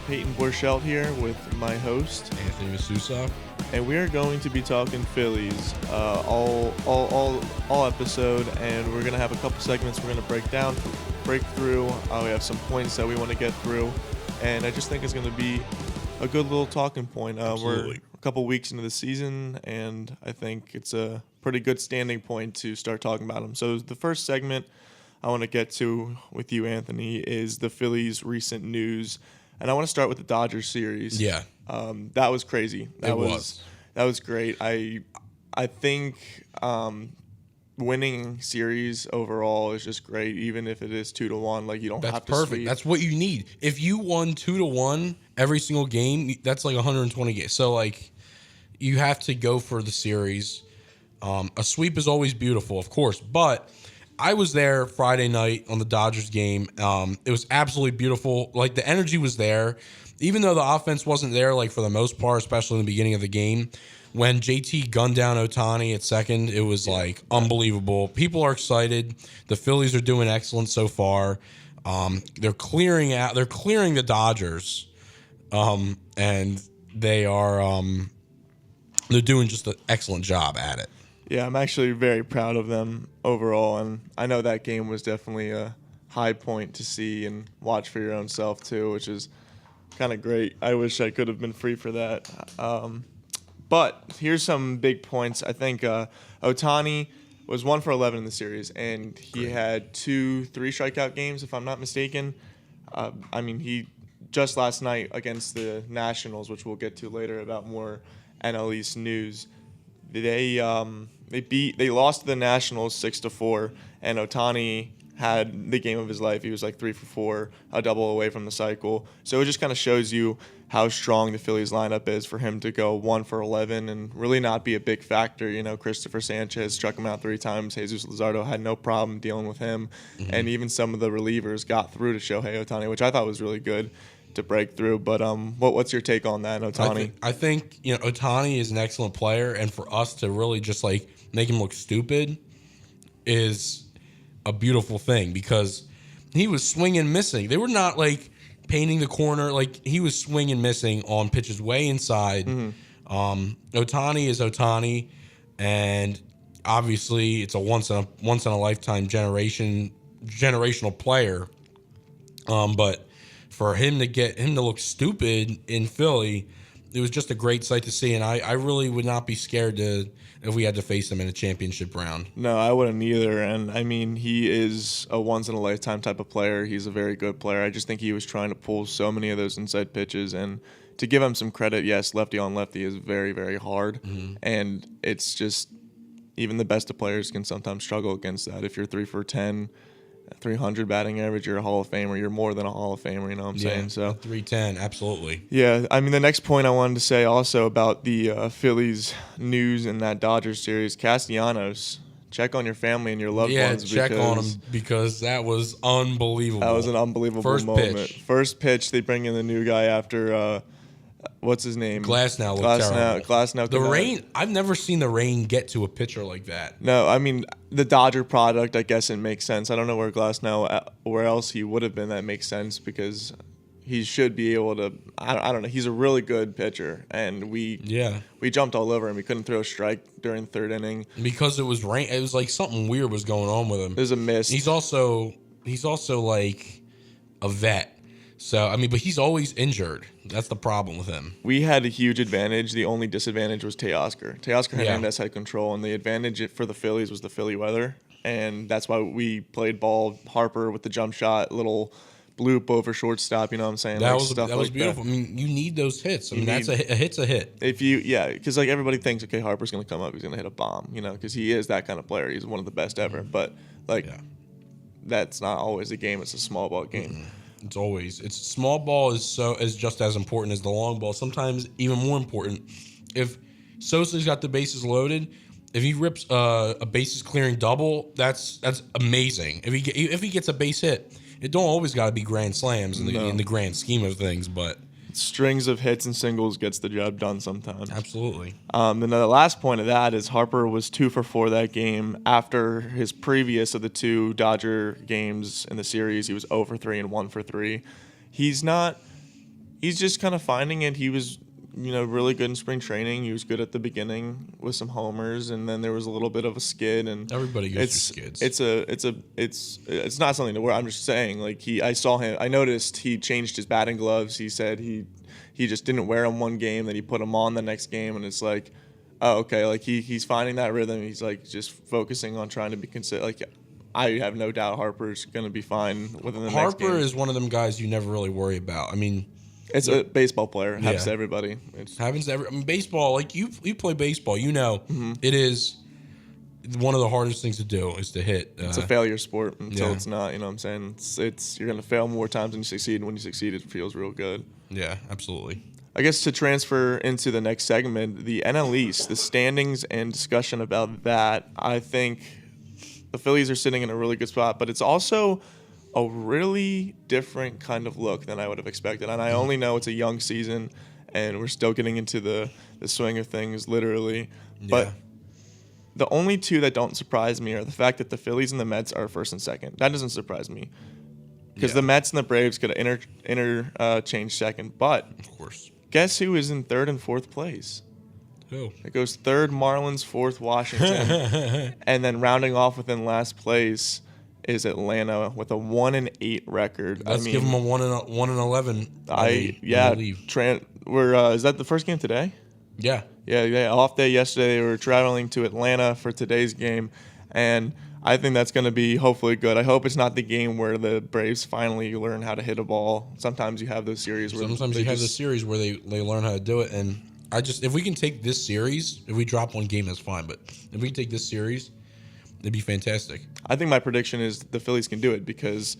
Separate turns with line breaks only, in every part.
Peyton Borchelt here with my host,
Anthony Masusock.
and we are going to be talking Phillies all episode, and we're gonna have a couple segments we're gonna break through. We have some points that we want to get through, and I just think it's gonna be a good little talking point. We're a couple weeks into the season, and I think it's a pretty good standing point to start talking about them. So the first segment I want to get to with you, Anthony, is the Phillies' recent news. And I want to start with the Dodgers series.
Yeah.
That was crazy. That was great. I think winning series overall is just great, even if it is 2-1. Like, you don't have to
That's perfect.
sweep.
That's what you need. If you won 2-1 every single game, that's like 120 games. So, like, you have to go for the series. A sweep is always beautiful, of course, but I was there Friday night on the Dodgers game. It was absolutely beautiful. Like, the energy was there. Even though the offense wasn't there, like, for the most part, especially in the beginning of the game, when JT gunned down Ohtani at second, it was, like, unbelievable. People are excited. The Phillies are doing excellent so far. They're clearing the Dodgers, and they're doing just an excellent job at it.
Yeah, I'm actually very proud of them overall, and I know that game was definitely a high point to see and watch for your own self too, which is kind of great. I wish I could have been free for that. But here's some big points. I think Ohtani was 1 for 11 in the series, and he had 2-3 strikeout games, if I'm not mistaken. He just last night against the Nationals, which we'll get to later about more NL East news. They lost to the Nationals 6-4, and Ohtani had the game of his life. He was like 3 for 4, a double away from the cycle. So it just kind of shows you how strong the Phillies lineup is for him to go 1 for 11 and really not be a big factor. You know, Christopher Sanchez struck him out 3 times. Jesus Luzardo had no problem dealing with him, and even some of the relievers got through to Shohei Ohtani, which I thought was really good to break through. But what's your take on that, Ohtani?
I think Ohtani is an excellent player, and for us to really just like make him look stupid is a beautiful thing, because he was swinging missing. They were not like painting the corner. Like, he was swinging missing on pitches way inside. Ohtani is Ohtani, and obviously it's a once in a lifetime generational player. But for him to look stupid in Philly, it was just a great sight to see, and I really would not be scared if we had to face him in a championship round.
No, I wouldn't either. And I mean, he is a once-in-a-lifetime type of player. He's a very good player. I just think he was trying to pull so many of those inside pitches. And to give him some credit, yes, lefty on lefty is very, very hard. And it's just, even the best of players can sometimes struggle against that. If you're 3 for 10, 300 batting average, you're a Hall of Famer. You're more than a Hall of Famer, you know what I'm saying? So
310, absolutely.
Yeah, I mean, the next point I wanted to say also about the Phillies news in that Dodgers series, Castellanos, check on your family and your loved ones.
Yeah, check on them, because that was unbelievable.
That was an unbelievable moment. First pitch, they bring in the new guy after what's his name?
Glasnow looked terrible.
Glasnow.
The rain. I've never seen the rain get to a pitcher like that.
No, I mean, the Dodger product, I guess it makes sense. I don't know where Glasnow, where else he would have been. That makes sense, because he should be able to. I don't know. He's a really good pitcher, and we jumped all over him. He couldn't throw a strike during the 3rd inning
because it was rain. It was like something weird was going on with him.
There's a mist.
He's also like a vet. So, I mean, but he's always injured. That's the problem with him.
We had a huge advantage. The only disadvantage was Teoscar. Teoscar Hernandez had control, and the advantage for the Phillies was the Philly weather. And that's why we played ball. Harper with the jump shot, little bloop over shortstop, you know what I'm saying?
That was beautiful. I mean, you need those hits. I mean, a hit's a hit.
Because like everybody thinks, okay, Harper's going to come up, he's going to hit a bomb, you know, because he is that kind of player. He's one of the best ever. But, that's not always a game. It's a small ball game.
It's small ball is just as important as the long ball. Sometimes even more important. If Sosa's got the bases loaded, if he rips a bases clearing double, that's amazing. If he gets a base hit, it don't always got to be grand slams in the grand scheme of things, but
strings of hits and singles gets the job done sometimes.
Absolutely.
Then the last point of that is Harper was 2 for 4 that game. After his previous of the 2 Dodger games in the series, he was 0 for 3 and 1 for 3. He's not He's just kind of finding it. He was, really good in spring training. He was good at the beginning with some homers, and then there was a little bit of a skid. And
everybody goes through skids.
It's not something to worry. I'm just saying, like I noticed he changed his batting gloves. He said he just didn't wear them one game, then he put them on the next game, and it's like, oh, okay, like he's finding that rhythm. He's like just focusing on trying to be consistent. Like, I have no doubt Harper's going to be fine within the next game.
Harper is one of them guys you never really worry about. I mean,
it's a baseball player. It happens to everybody.
Baseball, like you play baseball, it is one of the hardest things to do is to hit.
It's a failure sport until it's not. You know what I'm saying? It's you're going to fail more times than you succeed. And when you succeed, it feels real good.
Yeah, absolutely.
I guess to transfer into the next segment, the NL East, the standings and discussion about that, I think the Phillies are sitting in a really good spot, but it's also a really different kind of look than I would have expected. And I only know it's a young season, and we're still getting into the swing of things, literally. Yeah. But the only two that don't surprise me are the fact that the Phillies and the Mets are first and second. That doesn't surprise me. Because the Mets and the Braves could interchange second. But
of course, guess
who is in third and fourth place?
Who?
It goes third Marlins, fourth Washington, and then rounding off within last place is Atlanta with a 1-8 record.
Let's give them a 1-11.
Is that the first game today?
Yeah.
Off day yesterday. They were traveling to Atlanta for today's game, and I think that's going to be hopefully good. I hope it's not the game where the Braves finally learn how to hit a ball. Sometimes you have those series where
they learn how to do it, and if we can take this series, if we drop one game, that's fine. But if we can take this series, it'd be fantastic.
I think my prediction is the Phillies can do it because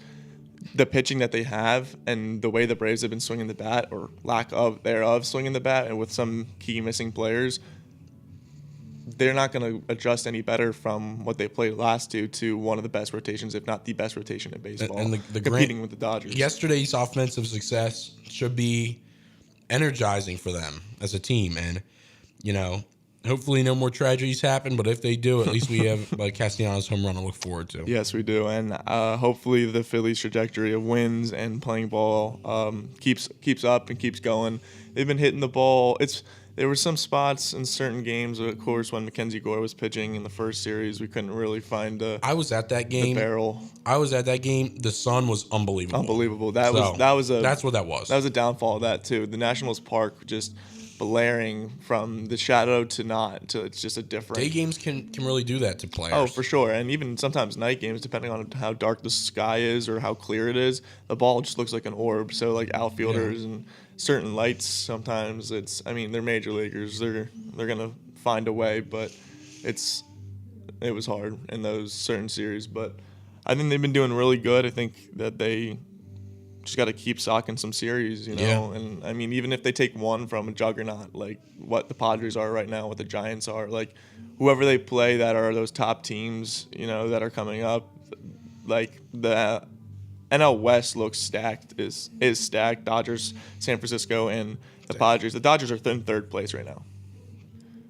the pitching that they have and the way the Braves have been swinging the bat, or lack of thereof swinging the bat, and with some key missing players, they're not going to adjust any better from what they played last to one of the best rotations, if not the best rotation in baseball, and competing with the Dodgers.
Yesterday's offensive success should be energizing for them as a team, and hopefully no more tragedies happen, but if they do, at least we have Castellanos' home run to look forward to.
Yes, we do, and hopefully the Phillies' trajectory of wins and playing ball keeps up and keeps going. They've been hitting the ball. There were some spots in certain games, of course, when Mackenzie Gore was pitching in the first series, we couldn't really find
I was at that game.
The barrel.
I was at that game. The sun was unbelievable.
That's what that was.
That
was a downfall of that too. The Nationals Park just blaring from the shadow to not to it's just a different.
Day games can really do that to players.
Oh, for sure, and even sometimes night games, depending on how dark the sky is or how clear it is, the ball just looks like an orb. So like outfielders and certain lights, sometimes they're major leaguers. They're gonna find a way, but it was hard in those certain series. But I think they've been doing really good. I think that they just got to keep socking some series, And even if they take one from a juggernaut, like what the Padres are right now, what the Giants are, like whoever they play that are those top teams, that are coming up, like the NL West looks stacked, is stacked. Dodgers, San Francisco, and the Padres. The Dodgers are in third place right now.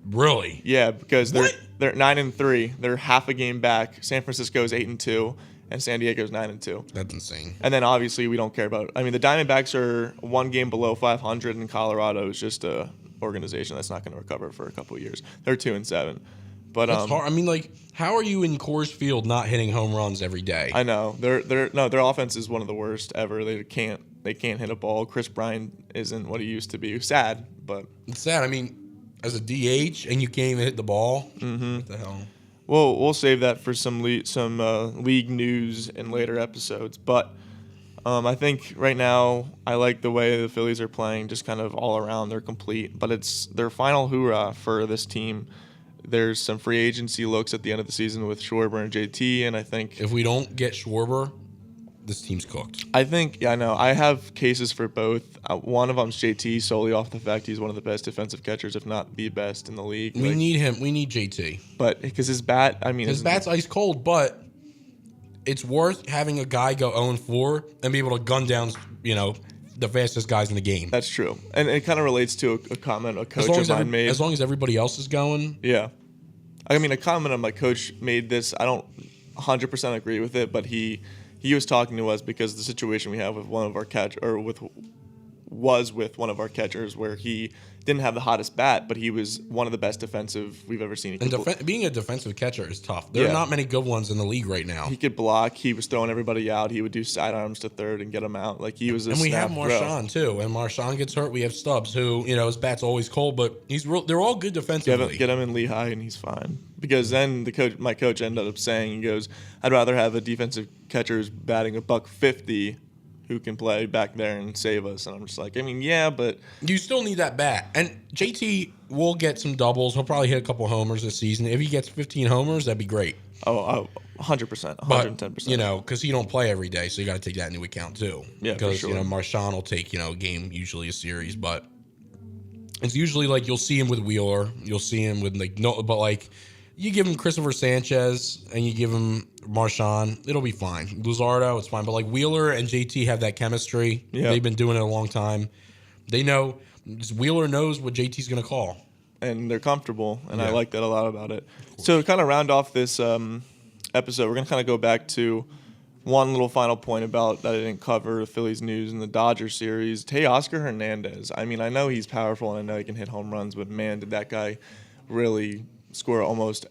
Really?
Yeah, because they're 9-3. They're half a game back. San Francisco is 8-2. And San Diego's 9-2.
That's insane.
And then obviously we don't care about. The Diamondbacks are one game below 500, and Colorado is just a organization that's not going to recover for a couple of years. They're 2-7. But
that's hard. How are you in Coors Field not hitting home runs every day?
I know their offense is one of the worst ever. They can't hit a ball. Chris Bryant isn't what he used to be. Sad, but
it's sad. As a DH and you can't even hit the ball. Mm-hmm. What the hell?
Well, we'll save that for some league news in later episodes. But I think right now I like the way the Phillies are playing, just kind of all around. They're complete. But it's their final hoorah for this team. There's some free agency looks at the end of the season with Schwarber and JT, and I think
if we don't get Schwarber, this team's cooked.
I think, I know. I have cases for both. One of them's JT solely off the fact he's one of the best defensive catchers, if not the best in the league.
We need him. We need JT.
But because his bat,
his bat's ice cold, but it's worth having a guy go 0-4 and be able to gun down, the fastest guys in the game.
That's true. And it kind of relates to a comment a coach of mine made.
As long as everybody else is going.
Yeah. A comment on my coach made this. I don't 100% agree with it, but he was talking to us because of the situation we have with one of our was with one of our catchers where he didn't have the hottest bat, but he was one of the best defensive we've ever seen.
And being a defensive catcher is tough. There are not many good ones in the league right now.
He could block. He was throwing everybody out. He would do sidearms to third and get them out. Like he was a
And we have
snap
Marchand too. When Marchand gets hurt, we have Stubbs, who his bat's always cold, but they're all good defensively.
Get him in Lehigh and he's fine. Because then my coach ended up saying, he goes, I'd rather have a defensive catcher who's batting $150 who can play back there and save us. And I'm just like, I mean, yeah, but
you still need that bat. And JT will get some doubles. He'll probably hit a couple homers this season. If he gets 15 homers, that'd be great.
Oh, 100%, 110%.
But, because he don't play every day, so you got to take that into account too.
Yeah,
because
for sure.
Marchand will take a game, usually a series, but it's usually like you'll see him with Wheeler, you'll see him with you give him Christopher Sanchez and you give him Marchand, it'll be fine. Luzardo, it's fine. But Wheeler and JT have that chemistry.
Yep.
They've been doing it a long time. They know Wheeler knows what JT's going to call,
and they're comfortable, and I like that a lot about it. So to kind of round off this episode, we're going to kind of go back to one little final point about that I didn't cover, the Phillies news and the Dodgers series. Teoscar Hernandez. I mean, I know he's powerful and I know he can hit home runs, but man, did that guy really score almost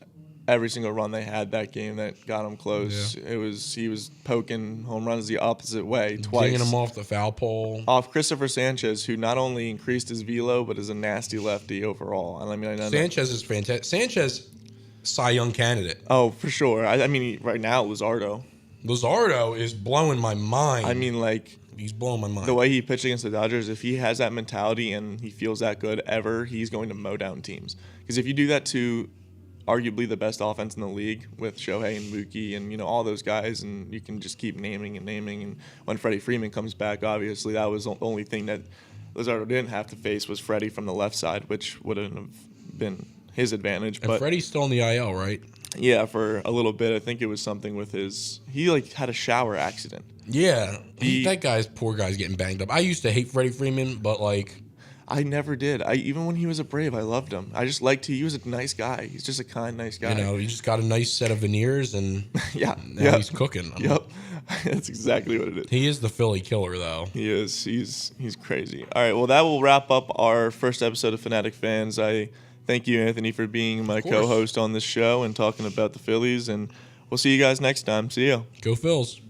every single run they had that game that got him close. Yeah. He was poking home runs the opposite way twice.
Dinging him off the foul pole.
Off Christopher Sanchez, who not only increased his velo, but is a nasty lefty overall. And I mean,
Sanchez is fantastic. Sanchez, Cy Young candidate.
Oh, for sure. I mean, right now, Luzardo
is blowing my mind.
I mean,
he's blowing my mind.
The way he pitched against the Dodgers, if he has that mentality and he feels that good ever, he's going to mow down teams. Because if you do that to arguably the best offense in the league with Shohei and Mookie and all those guys, and you can just keep naming. And when Freddie Freeman comes back, obviously that was the only thing that Luzardo didn't have to face was Freddie from the left side, which wouldn't have been his advantage.
And Freddie's still in the IL, right?
Yeah, for a little bit. I think it was something with he had a shower accident.
Yeah, poor guy's getting banged up. I used to hate Freddie Freeman, but
I never did. Even when he was a Brave, I loved him. I just he was a nice guy. He's just a kind, nice guy.
He just got a nice set of veneers and he's cooking.
Yep. That's exactly what it is.
He is the Philly killer, though.
He is. He's crazy. All right, well, that will wrap up our first episode of Phanatic Phans. I thank you, Anthony, for being my co-host on this show and talking about the Phillies, and we'll see you guys next time. See ya.
Go Phils.